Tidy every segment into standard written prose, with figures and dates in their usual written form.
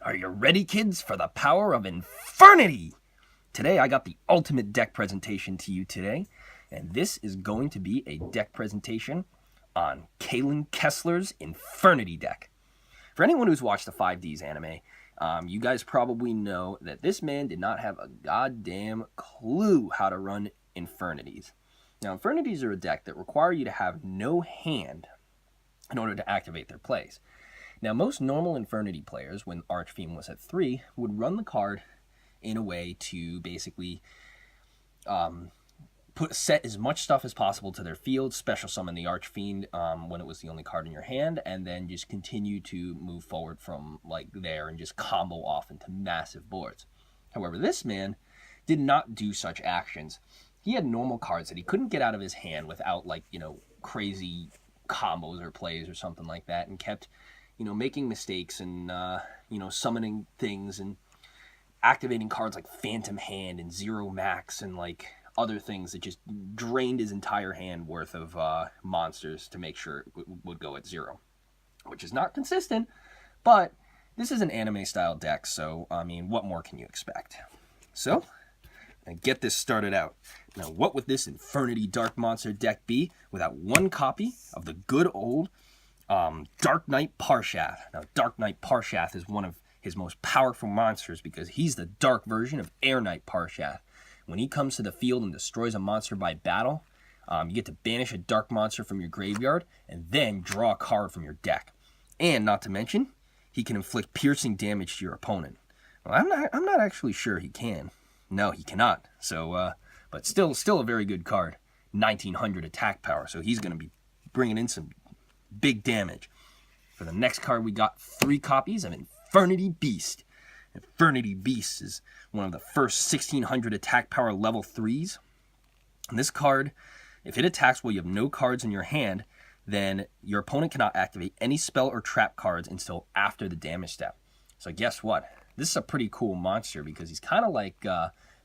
Are you ready, kids, for the power of Infernity? Today, I got the ultimate deck presentation to you today, and this is going to be a deck presentation on Kalin Kessler's Infernity deck. For anyone who's watched the 5Ds anime, you guys probably know that this man did not have a goddamn clue how to run Infernities. Now, Infernities are a deck that require you to have no hand in order to activate their plays. Now, most normal Infernity players, when Archfiend was at 3, would run the card in a way to basically set as much stuff as possible to their field, special summon the Archfiend when it was the only card in your hand, and then just continue to move forward from like there and just combo off into massive boards. However, this man did not do such actions. He had normal cards that he couldn't get out of his hand without, like, crazy combos or plays or something like that, and kept making mistakes and, summoning things and activating cards like Phantom Hand and Zero Max and, like, other things that just drained his entire hand worth of monsters to make sure it would go at 0. Which is not consistent, but this is an anime-style deck, so, I mean, what more can you expect? So, get this started out. Now, what would this Infernity Dark Monster deck be without one copy of the good old Dark Knight Parshath? Now, Dark Knight Parshath is one of his most powerful monsters because he's the dark version of Air Knight Parshath. When he comes to the field and destroys a monster by battle, you get to banish a dark monster from your graveyard and then draw a card from your deck. And not to mention, he can inflict piercing damage to your opponent. Well, I'm not actually sure he can. No, he cannot. So, but still a very good card. 1900 attack power, so he's going to be bringing in some big damage. For the next card, we got 3 copies of Infernity Beast. Infernity Beast is one of the first 1600 attack power level 3s. And this card, if it attacks while you have no cards in your hand, then your opponent cannot activate any spell or trap cards until after the damage step. So guess what? This is a pretty cool monster because he's kind of like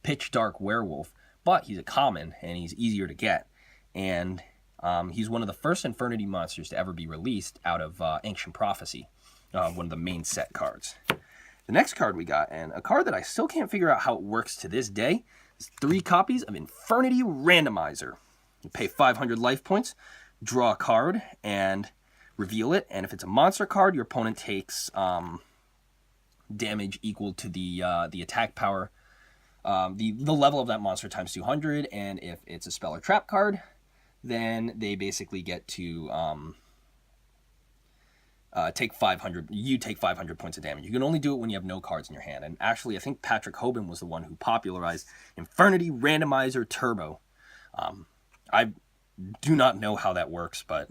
Pitch Dark Werewolf, but he's a common and he's easier to get. And he's one of the first Infernity monsters to ever be released out of Ancient Prophecy, one of the main set cards. The next card we got, and a card that I still can't figure out how it works to this day, is 3 copies of Infernity Randomizer. You pay 500 life points, draw a card, and reveal it. And if it's a monster card, your opponent takes damage equal to the attack power, the level of that monster times 200. And if it's a spell or trap card, then they basically get to take 500. You take 500 points of damage. You can only do it when you have no cards in your hand. And actually, I think Patrick Hoban was the one who popularized Infernity Randomizer Turbo. I do not know how that works, but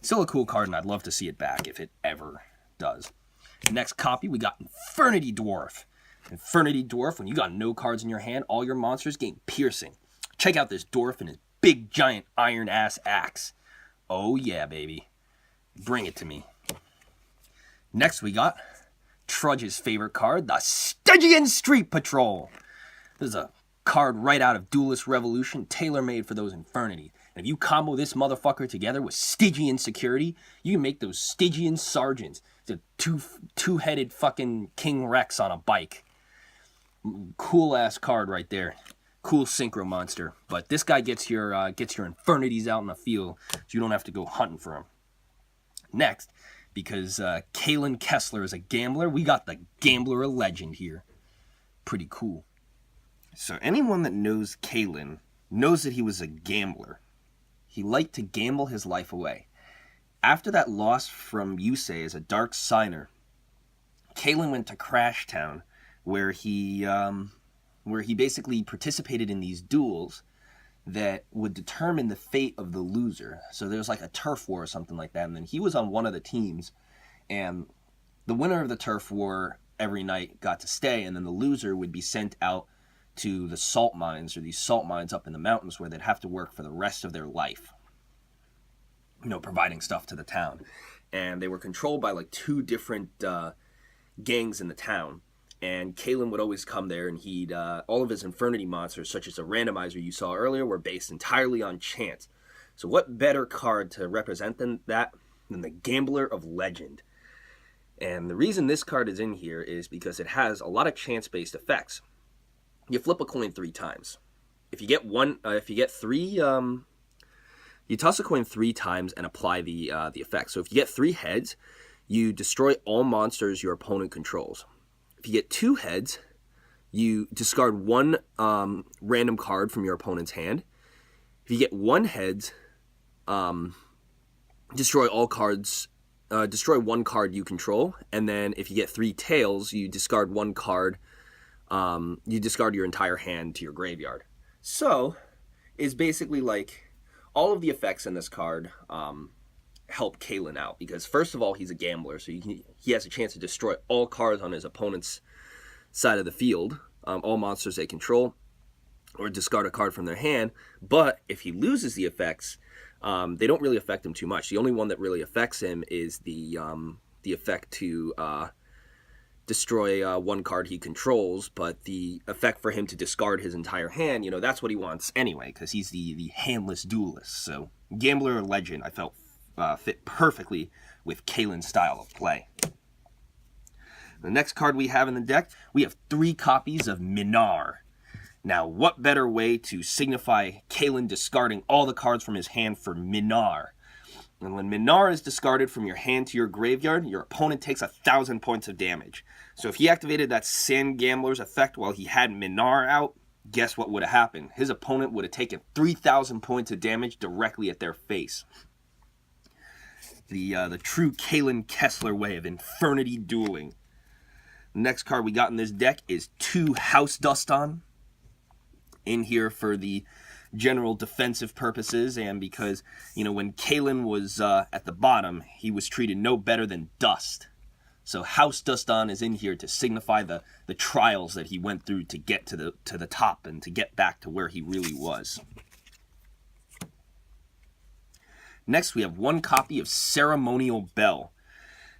still a cool card, and I'd love to see it back if it ever does. The next copy, we got Infernity Dwarf. Infernity Dwarf, when you got no cards in your hand, all your monsters gain piercing. Check out this dwarf and his big, giant, iron-ass axe. Oh yeah, baby. Bring it to me. Next, we got Trudge's favorite card, the Stygian Street Patrol. This is a card right out of Duelist Revolution, tailor-made for those Infernity. And if you combo this motherfucker together with Stygian Security, you can make those Stygian Sergeants. It's a two-headed fucking King Rex on a bike. Cool-ass card right there. Cool synchro monster. But this guy gets your Infernities out in the field, so you don't have to go hunting for him. Next, because Kalin Kessler is a gambler, we got the Gambler Legend here. Pretty cool. So anyone that knows Kalin knows that he was a gambler. He liked to gamble his life away. After that loss from Yusei as a Dark Signer, Kalin went to Crash Town, where he basically participated in these duels that would determine the fate of the loser. So there was like a turf war or something like that, and then he was on one of the teams, and the winner of the turf war every night got to stay, and then the loser would be sent out to the salt mines, or these salt mines up in the mountains where they'd have to work for the rest of their life, providing stuff to the town. And they were controlled by like 2 different gangs in the town. And Kalin would always come there, and he'd all of his Infernity monsters, such as a randomizer you saw earlier, were based entirely on chance. So what better card to represent than the Gambler of Legend? And the reason this card is in here is because it has a lot of chance-based effects. You flip a coin 3 times. If you get 3, you toss a coin 3 times and apply the effect. So if you get 3 heads, you destroy all monsters your opponent controls. If you get 2 heads, you discard 1 random card from your opponent's hand. If you get 1 heads, destroy all cards. Destroy 1 card you control, and then if you get 3 tails, you discard 1 card. You discard your entire hand to your graveyard. So, it's basically like all of the effects in this card help Kalin out, because first of all, he's a gambler, so he has a chance to destroy all cards on his opponent's side of the field, all monsters they control, or discard a card from their hand. But if he loses the effects, they don't really affect him too much. The only one that really affects him is the effect to destroy 1 card he controls, but the effect for him to discard his entire hand, that's what he wants anyway, because he's the handless duelist. So Gambler or Legend, I felt fit perfectly with Kalin's style of play. The next card we have in the deck, we have 3 copies of Minar. Now, what better way to signify Kalin discarding all the cards from his hand for Minar? And when Minar is discarded from your hand to your graveyard, your opponent takes 1,000 points of damage. So if he activated that Sand Gambler's effect while he had Minar out, guess what would have happened? His opponent would have taken 3,000 points of damage directly at their face. The true Kalin Kessler way of Infernity dueling. The next card we got in this deck is 2 House Duston. In here for the general defensive purposes, and because, when Kalin was at the bottom, he was treated no better than dust. So House Duston is in here to signify the trials that he went through to get to the top and to get back to where he really was. Next, we have 1 copy of Ceremonial Bell.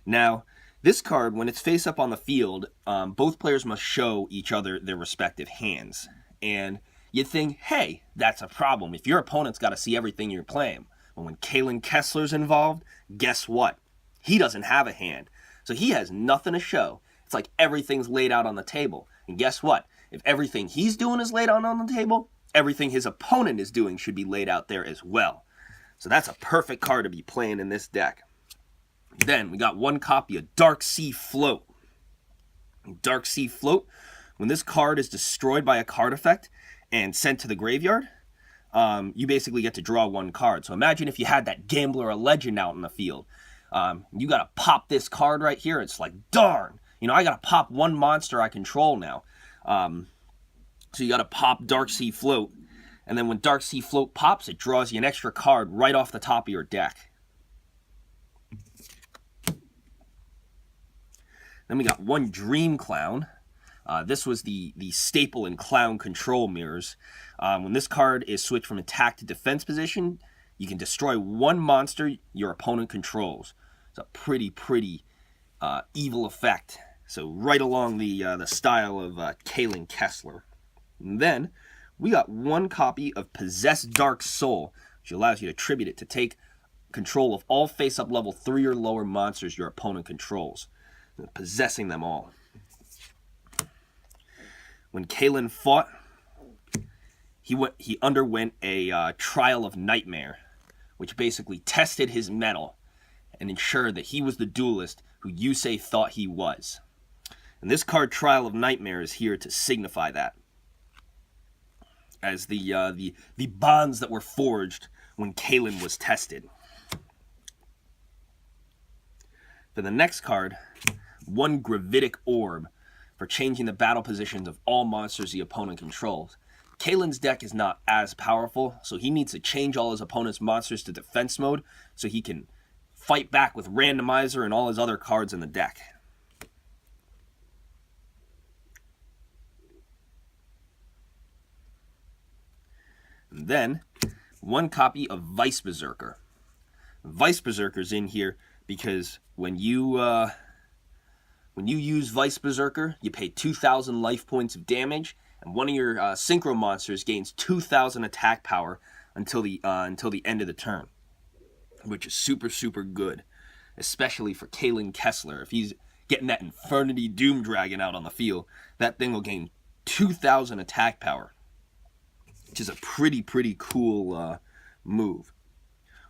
Now, this card, when it's face up on the field, both players must show each other their respective hands. And you'd think, hey, that's a problem if your opponent's got to see everything you're playing. But when Kalin Kessler's involved, guess what? He doesn't have a hand. So he has nothing to show. It's like everything's laid out on the table. And guess what? If everything he's doing is laid out on the table, everything his opponent is doing should be laid out there as well. So that's a perfect card to be playing in this deck. Then we got 1 copy of Dark Sea Float. Dark Sea Float, when this card is destroyed by a card effect and sent to the graveyard, you basically get to draw 1 card. So imagine if you had that Gambler or Legend out in the field. You got to pop this card right here. It's like, darn, I got to pop 1 monster I control now. So you got to pop Dark Sea Float. And then when Dark Sea Float pops, it draws you an extra card right off the top of your deck. Then we got 1 Dream Clown. This was the staple in Clown control mirrors. When this card is switched from attack to defense position, you can destroy 1 monster your opponent controls. It's a pretty evil effect. So right along the style of Kalin Kessler. And then we got 1 copy of Possessed Dark Soul, which allows you to tribute it to take control of all face-up level 3 or lower monsters your opponent controls, possessing them all. When Kalin fought, he underwent a trial of Nightmare, which basically tested his mettle and ensured that he was the duelist who Yusei thought he was. And this card, Trial of Nightmare, is here to signify that, as the bonds that were forged when Kalin was tested. For the next card, 1 Gravitic Orb, for changing the battle positions of all monsters the opponent controls. Kalin's deck is not as powerful, so he needs to change all his opponent's monsters to defense mode so he can fight back with Randomizer and all his other cards in the deck. And then, 1 copy of Vice Berserker. Vice Berserker's in here because when you use Vice Berserker, you pay 2,000 life points of damage, and one of your synchro monsters gains 2,000 attack power until the end of the turn, which is super good, especially for Kalin Kessler. getting that Infernity Doom Dragon out on the field. That thing will gain 2,000 attack power, which is a pretty cool move.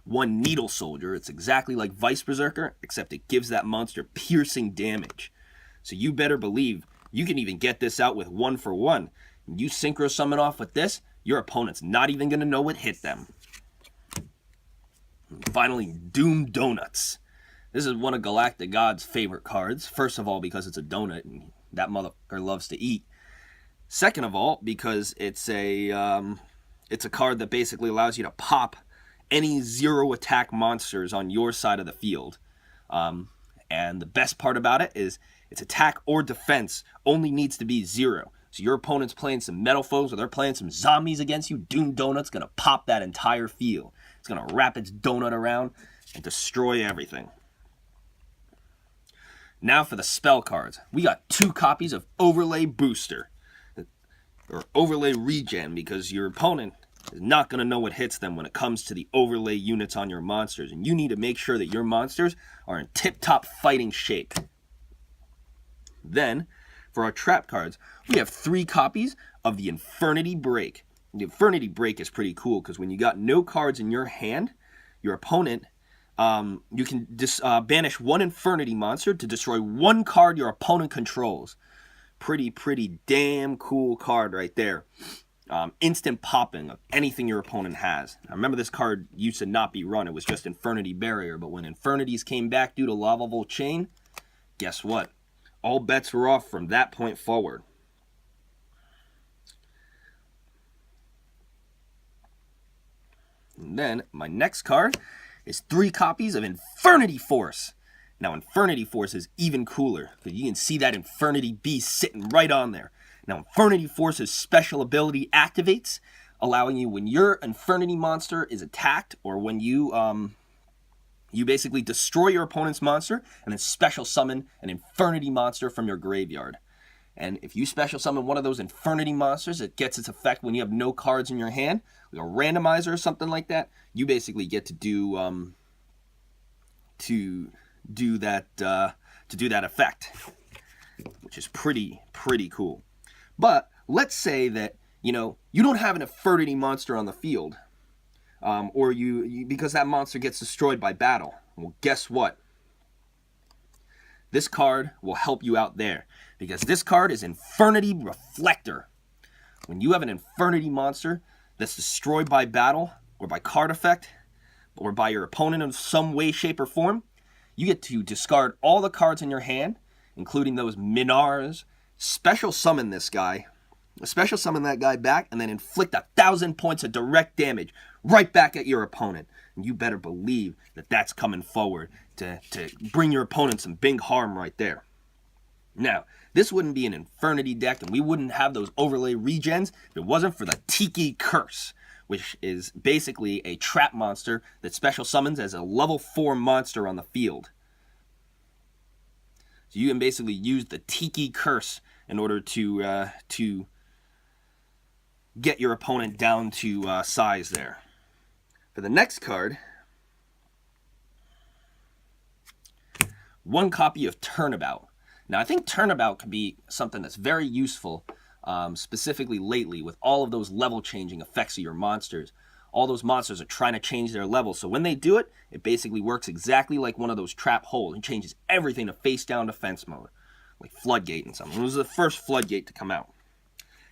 One Needle Soldier, it's exactly like Vice Berserker, except it gives that monster piercing damage. So you better believe you can even get this out with 1-for-1. You synchro summon off with this, your opponent's not even going to know what hit them. And finally, Doom Donuts. This is one of Galactic God's favorite cards. First of all, because it's a donut, and that motherfucker loves to eat. Second of all, because it's a card that basically allows you to pop any 0 attack monsters on your side of the field. And the best part about it is its attack or defense only needs to be 0. So your opponent's playing some metal foes or they're playing some zombies against you, Doom Donut's going to pop that entire field. It's going to wrap its donut around and destroy everything. Now for the spell cards. We got 2 copies of Overlay Booster. Or Overlay Regen, because your opponent is not going to know what hits them when it comes to the overlay units on your monsters. And you need to make sure that your monsters are in tip-top fighting shape. Then, for our trap cards, we have 3 copies of the Infernity Break. The Infernity Break is pretty cool because when you got no cards in your hand, your opponent, you can banish 1 Infernity monster to destroy 1 card your opponent controls. Pretty damn cool card right there. Instant popping of anything your opponent has. I remember this card used to not be run. It was just Infernity Barrier. But when Infernities came back due to Lava Volt Chain, guess what? All bets were off from that point forward. And then my next card is 3 copies of Infernity Force. Now Infernity Force is even cooler, because you can see that Infernity Beast sitting right on there. Now Infernity Force's special ability activates, allowing you, when your Infernity monster is attacked, or when you basically destroy your opponent's monster, and then special summon an Infernity monster from your graveyard. And if you special summon one of those Infernity monsters, it gets its effect when you have no cards in your hand, like a randomizer or something like that. You basically get to do that effect, which is pretty cool. But let's say that you don't have an Infernity monster on the field, or because that monster gets destroyed by battle. Well, guess what? This card will help you out there, because this card is Infernity Reflector. When you have an Infernity monster that's destroyed by battle, or by card effect, or by your opponent in some way, shape, or form, you get to discard all the cards in your hand, including those Minars, special summon this guy, special summon that guy back, and then inflict 1,000 points of direct damage right back at your opponent. And you better believe that that's coming forward to bring your opponent some big harm right there. Now, this wouldn't be an Infernity deck, and we wouldn't have those overlay regens if it wasn't for the Tiki Curse, which is basically a trap monster that special summons as a level 4 monster on the field. So you can basically use the Tiki Curse in order to get your opponent down to size there. For the next card, 1 copy of Turnabout. Now, I think Turnabout could be something that's very useful, specifically lately, with all of those level changing effects of your monsters. All those monsters are trying to change their level, so when they do it, it basically works exactly like one of those trap holes. It changes everything to face down defense mode, like Floodgate and something. It was the first Floodgate to come out.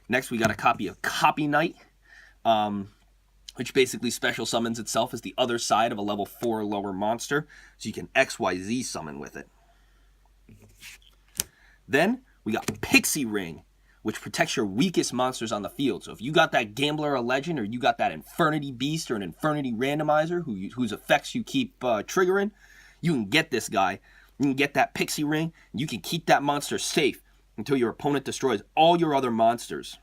Next, we got a copy of Copy Knight, which basically special summons itself as the other side of a level 4 or lower monster, so you can XYZ summon with it. Then, we got Pixie Ring, which protects your weakest monsters on the field. So if you got that Gambler or Legend, or you got that Infernity Beast or an Infernity Randomizer whose effects you keep triggering, you can get this guy. You can get that Pixie Ring. And you can keep that monster safe until your opponent destroys all your other monsters.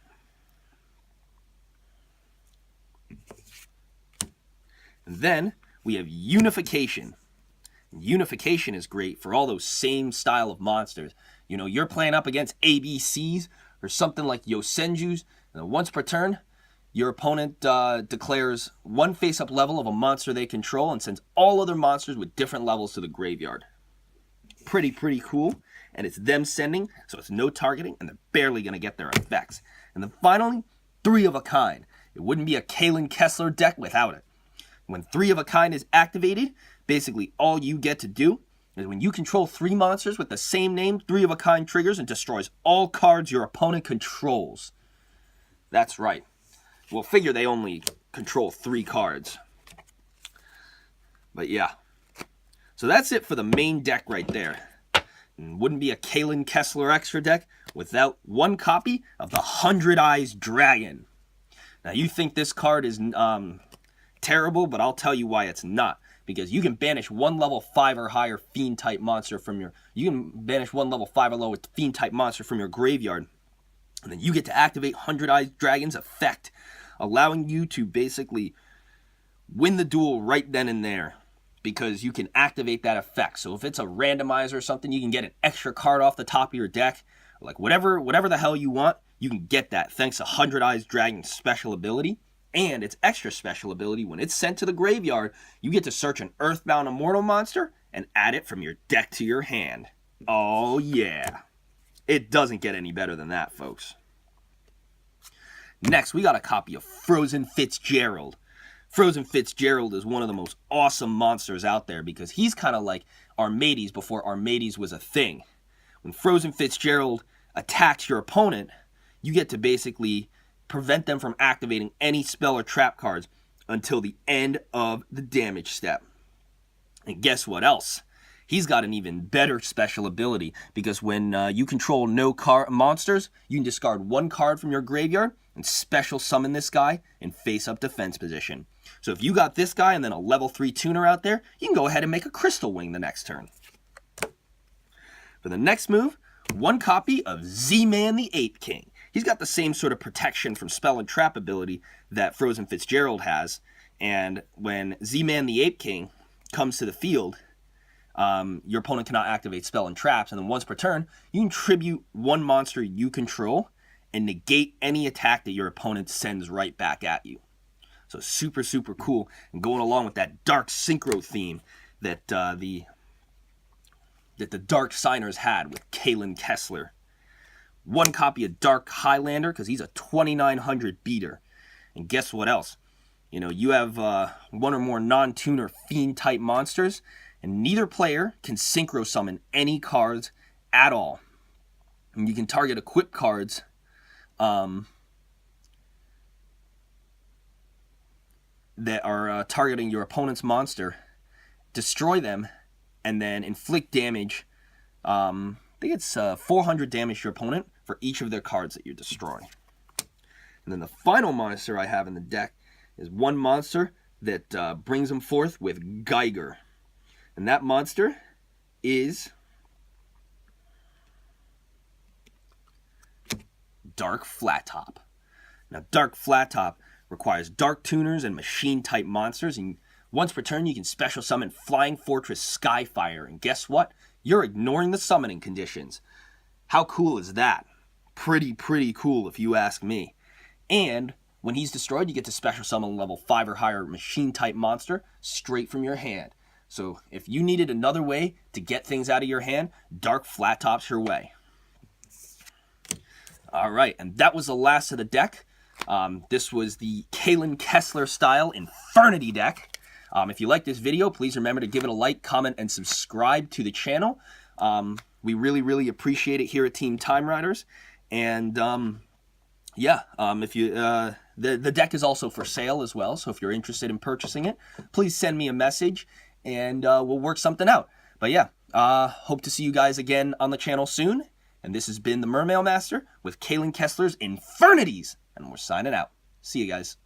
And then we have Unification. Unification is great for all those same style of monsters. You're playing up against ABCs or something like Yosenjus, and once per turn, your opponent declares 1 face-up level of a monster they control and sends all other monsters with different levels to the graveyard. Pretty cool. and it's them sending, so it's no targeting, and they're barely going to get their effects. And then finally, 3 of a kind. It wouldn't be a Kalin Kessler deck without it. When 3 of a kind is activated, basically all you get to do is when you control 3 monsters with the same name, 3 of a kind triggers and destroys all cards your opponent controls. That's right. We'll figure they only control 3 cards. But yeah. So that's it for the main deck right there. And wouldn't be a Kalin Kessler extra deck without 1 copy of the 100 Eyes Dragon. Now you think this card is terrible, but I'll tell you why it's not. Because you can banish 1 level 5 or higher fiend type monster from your... You can banish 1 level 5 or lower fiend type monster from your graveyard. And then you get to activate 100 Eyes Dragon's effect, allowing you to basically win the duel right then and there. Because you can activate that effect. So if it's a randomizer or something, you can get an extra card off the top of your deck. Like whatever the hell you want, you can get that thanks to 100 Eyes Dragon's special ability. And its extra special ability, when it's sent to the graveyard, you get to search an Earthbound Immortal monster and add it from your deck to your hand. Oh yeah. It doesn't get any better than that, folks. Next, we got a copy of Frozen Fitzgerald. Frozen Fitzgerald is one of the most awesome monsters out there because he's kind of like Armades before Armades was a thing. When Frozen Fitzgerald attacks your opponent, you get to basically prevent them from activating any spell or trap cards until the end of the damage step. And guess what else? He's got an even better special ability because when you control no monsters, you can discard 1 card from your graveyard and special summon this guy in face-up defense position. So if you got this guy and then a level 3 tuner out there, you can go ahead and make a Crystal Wing the next turn. For the next move, 1 copy of Z-Man the Ape King. He's got the same sort of protection from spell and trap ability that Frozen Fitzgerald has. And when Z-Man the Ape King comes to the field, your opponent cannot activate spell and traps. And then once per turn, you can tribute 1 monster you control and negate any attack that your opponent sends right back at you. So super, super cool. And going along with that dark synchro theme that the Dark Signers had with Kalin Kessler. 1 copy of Dark Highlander because he's a 2900 beater. And guess what else? You know, you have 1 or more non-tuner fiend type monsters, and neither player can synchro summon any cards at all. And you can target equip cards that are targeting your opponent's monster, destroy them, and then inflict damage. I think it's 400 damage to your opponent for each of their cards that you destroy. And then the final monster I have in the deck is 1 monster that brings them forth with Geiger. And that monster is Dark Flat Top. Now, Dark Flat Top requires Dark Tuners and Machine-type monsters, and once per turn you can special summon Flying Fortress Skyfire, and guess what? You're ignoring the summoning conditions. How cool is that? Pretty cool if you ask me. And when he's destroyed, you get to special summon level 5 or higher Machine-type monster straight from your hand. So if you needed another way to get things out of your hand, Dark Flat Top's your way. Alright, and that was the last of the deck. This was the Kalin Kessler style Infernity deck. If you like this video, please remember to give it a like, comment, and subscribe to the channel. We really appreciate it here at Team Time Riders. And if you the deck is also for sale as well, so if you're interested in purchasing it, please send me a message and we'll work something out. But yeah, hope to see you guys again on the channel soon. And this has been the Mermail Master with Kalin Kessler's Infernities. And we're signing out. See you guys.